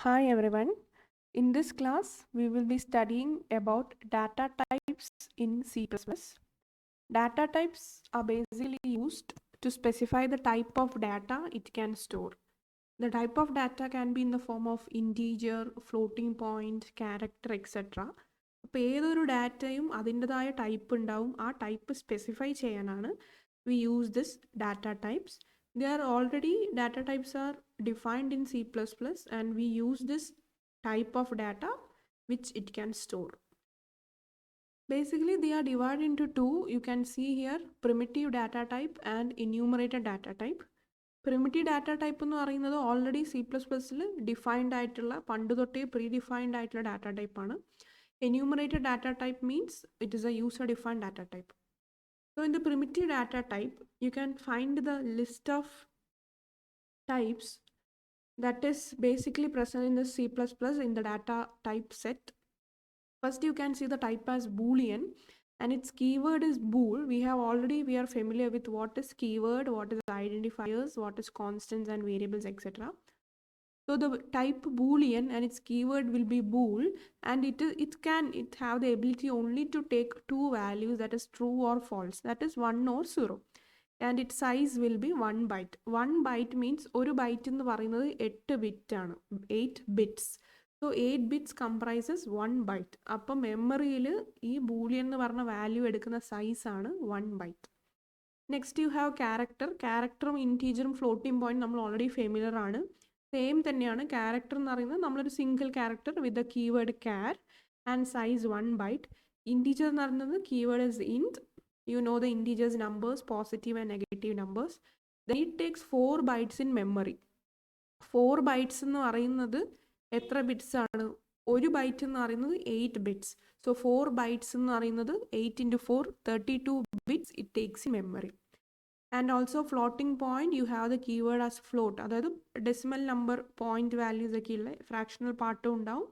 Hi everyone. In this class, we will be studying about data types in C++. Data types are basically used to specify the type of data it can store. The type of data can be in the form of integer, floating point, character, etc. അപ്പോൾ ഏതൊരു ഡാറ്റയും അതിൻ്റെതായ type ഉണ്ടാവും. ആ type specify ചെയ്യാനാണ് we use this data types. Data types are defined in C++ and we use this type of data which it can store. Basically, they are divided into two. You can see here primitive data type and enumerated data type. Primitive data type എന്ന് പറയുന്നത് already C++ൽ defined ആയിട്ടുള്ള പണ്ട് തൊട്ടേ pre defined ആയിട്ടുള്ള data type ആണ്. Enumerated data type means it is a user defined data type. So in the primitive data type, you can find the list of types that is basically present in the C++ in the data type set. First, you can see the type as Boolean and its keyword is bool. We are familiar with what is keyword, what is identifiers, what is constants and variables, etc. So the type Boolean and its keyword will be bool, and it have the ability only to take two values, that is true or false, that is 1 or 0. And its size will be 1 byte. 1 byte means ഒരു byte എന്ന് പറയുന്നത് 8 bit ആണ്, 8 bits. So 8 bits comprises 1 byte. അപ്പം മെമ്മറിയിൽ ഈ Boolean എന്ന് പറഞ്ഞ value എടുക്കുന്ന സൈസ് ആണ് 1 byte. Next you have character. ക്യാരക്ടറും ഇൻറ്റീജറും ഫ്ലോട്ടിംഗ് പോയിന്റ് നമ്മൾ ഓൾറെഡി ഫെമിലർ ആണ്. സെയിം തന്നെയാണ്. ക്യാരക്ടർ എന്ന് പറയുന്നത് നമ്മളൊരു single character with the keyword char and size 1 byte. Integer എന്ന് പറയുന്നത് keyword is int. You know the integers numbers, positive and negative numbers. Then it takes 4 bytes in memory. 4 bytes എന്ന് പറയുന്നത് എത്ര bits ആണ്? ഒരു ബൈറ്റ് എന്ന് പറയുന്നത് 8 bits. So 4 bytes എന്ന് പറയുന്നത് 8 into 4, 32 bits it takes in memory. And also floating point, you have the keyword as float. അതായത് ഡെസിമൽ നമ്പർ പോയിന്റ് വാല്യൂസ് ഒക്കെ ഉള്ള ഫ്രാക്ഷണൽ പാർട്ടും ഉണ്ടാവും,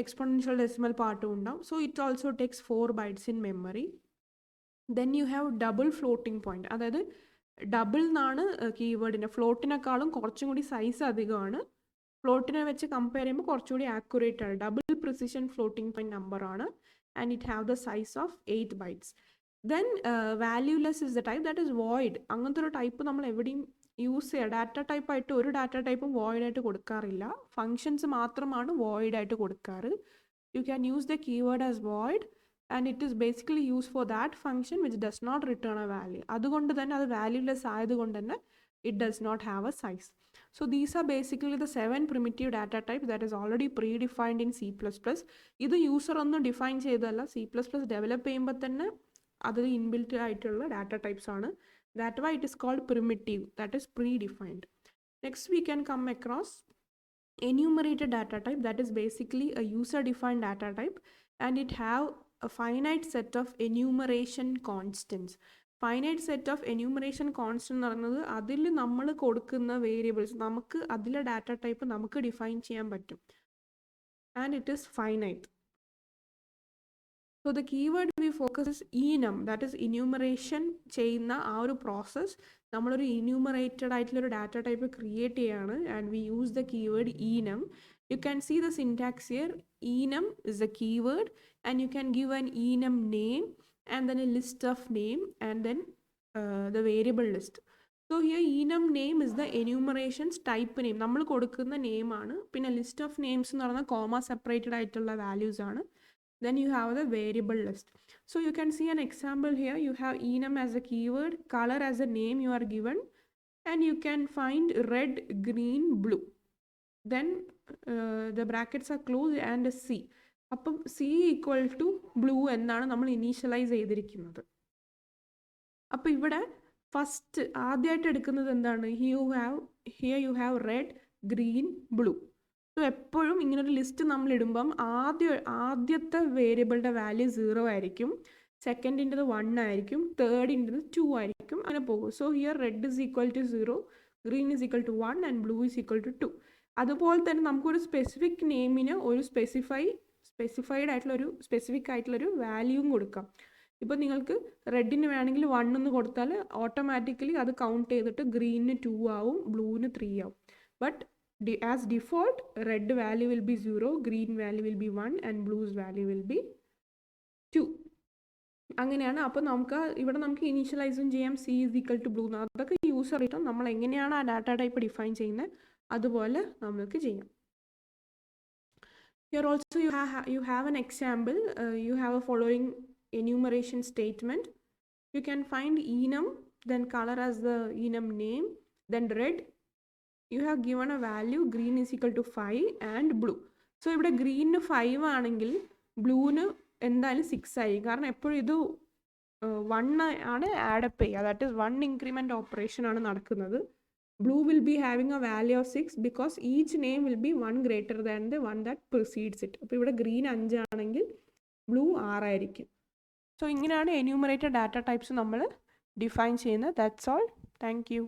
എക്സ്പോണൻഷ്യൽ ഡെസിമൽ പാർട്ടും ഉണ്ടാവും. So it also takes 4 bytes in memory. Then you have double floating point. അതായത് double എന്നാണ് കീവേഡിൻ്റെ. ഫ്ലോട്ടിനെക്കാളും കുറച്ചും കൂടി സൈസ് അധികമാണ്. ഫ്ലോട്ടിനെ വെച്ച് കമ്പയർ ചെയ്യുമ്പോൾ കുറച്ചുകൂടി ആക്യുറേറ്റ് ആണ്. Double precision floating point number ആണ്. And it have the size of 8 bytes. Then valueless is the type, that is void. അങ്ങനത്തെ ഒരു ടൈപ്പ് നമ്മൾ എവിടെയും യൂസ് ചെയ്യുക. ഡാറ്റ ടൈപ്പായിട്ട് ഒരു ഡാറ്റ ടൈപ്പും വോയിഡായിട്ട് കൊടുക്കാറില്ല. ഫങ്ഷൻസ് മാത്രമാണ് വോയിഡായിട്ട് കൊടുക്കാറ്. You can use the keyword as void and it is basically used for that function which does not return a value. അതുകൊണ്ട് തന്നെ അത് valueless ആയതുകൊണ്ട് തന്നെ it does not have a size. So these are basically the 7 primitive data types that is already predefined in C++. ഇത് user ഒന്നും define ചെയ്തല്ല, C++ develop ചെയ്യുമ്പോൾ തന്നെ അതിൽ ഇൻബിൽറ്റ് ആയിട്ടുള്ള ഡാറ്റ ടൈപ്സ് ആണ്. That why it is called primitive, that is predefined. Next we can come across enumerated data type, that is basically a user defined data type and it have a finite set of enumeration constants. Finite set of enumeration constant എന്ന് പറയുന്നത് അതിൽ നമ്മൾ കൊടുക്കുന്ന variables നമുക്ക് അതിലെ data type നമുക്ക് define ചെയ്യാൻ പറ്റും. And it is finite. So the keyword we focus is enum, that is enumeration ചെയ്യുന്ന ആ ഒരു പ്രോസസ്. നമ്മളൊരു enumerated ആയിട്ടുള്ളൊരു ഡാറ്റ ടൈപ്പ് ക്രിയേറ്റ് ചെയ്യാണ് and we use the keyword enum. You can see the syntax here. Enum is the keyword and you can give an enum name and then a list of name and then the variable list. So here enum name is the enumerations type name. നമ്മൾ കൊടുക്കുന്ന name ആണ്. പിന്നെ list of names എന്ന് പറഞ്ഞാൽ comma separated ആയിട്ടുള്ള values ആണ്. Then you have the variable list. So you can see an example here. You have enum as a keyword, color as a name you are given, and you can find red, green, blue. Then the brackets are closed and C. അപ്പം C equal to blue എന്നാണ് നമ്മൾ initialise ചെയ്തിരിക്കുന്നത്. അപ്പോൾ ഇവിടെ first ആദ്യമായിട്ട് എടുക്കുന്നത് എന്താണ്? Here you have red, green, blue. So എപ്പോഴും ഇങ്ങനൊരു ലിസ്റ്റ് നമ്മൾ ഇടുമ്പം ആദ്യത്തെ വേരിയബിളിൻ്റെ വാല്യൂ 0 ആയിരിക്കും, സെക്കൻഡിൻ്റെത് 1 ആയിരിക്കും, തേർഡിൻ്റെത് 2 ആയിരിക്കും, അങ്ങനെ പോകും. So here red is equal to 0, green is equal to 1 and blue is equal to 2. അതുപോലെ തന്നെ നമുക്കൊരു സ്പെസിഫിക് നെയിമിന് ഒരു സ്പെസിഫൈഡ് ആയിട്ടുള്ളൊരു വാല്യൂവും കൊടുക്കാം. ഇപ്പോൾ നിങ്ങൾക്ക് റെഡിന് വേണമെങ്കിൽ 1 എന്ന് കൊടുത്താൽ ഓട്ടോമാറ്റിക്കലി അത് കൗണ്ട് ചെയ്തിട്ട് ഗ്രീനിന് 2 ആവും, ബ്ലൂവിന് 3 ആവും. But as default, red value will be 0, green value will be 1 and blue's value will be 2. അങ്ങനെയാണ്. അപ്പോൾ ഇവിടെ നമുക്ക് ഇനീഷ്യലൈസും ചെയ്യാം C is equal to blue. അതൊക്കെ യൂസർ ആയിട്ടും നമ്മൾ എങ്ങനെയാണ് ആ ഡാറ്റ ടൈപ്പ് ഡിഫൈൻ ചെയ്യുന്നത് അതുപോലെ നമുക്ക് ചെയ്യാം. Here also you have an example. You have a following enumeration statement. You can find enum, then color as the enum name, then red. You have given a value, green is equal to 5 and blue. So ഇവിടെ green 5 ആണെങ്കിൽ ബ്ലൂന് എന്തായാലും 6 ആയി. കാരണം എപ്പോഴും ഇത് 1 ആണ് add up ചെയ്യുക. That is 1 increment operation ആണ് നടക്കുന്നത്. Blue will be having a value of 6 because each name will be 1 greater than the one that precedes it. അപ്പോൾ ഇവിടെ ഗ്രീൻ 5 ആണെങ്കിൽ ബ്ലൂ 6 ആയിരിക്കും. സോ ഇങ്ങനെയാണ് എന്യൂമറേറ്റഡ് ഡാറ്റ ടൈപ്സ് നമ്മൾ ഡിഫൈൻ ചെയ്യുന്നത്. That's all. Thank you.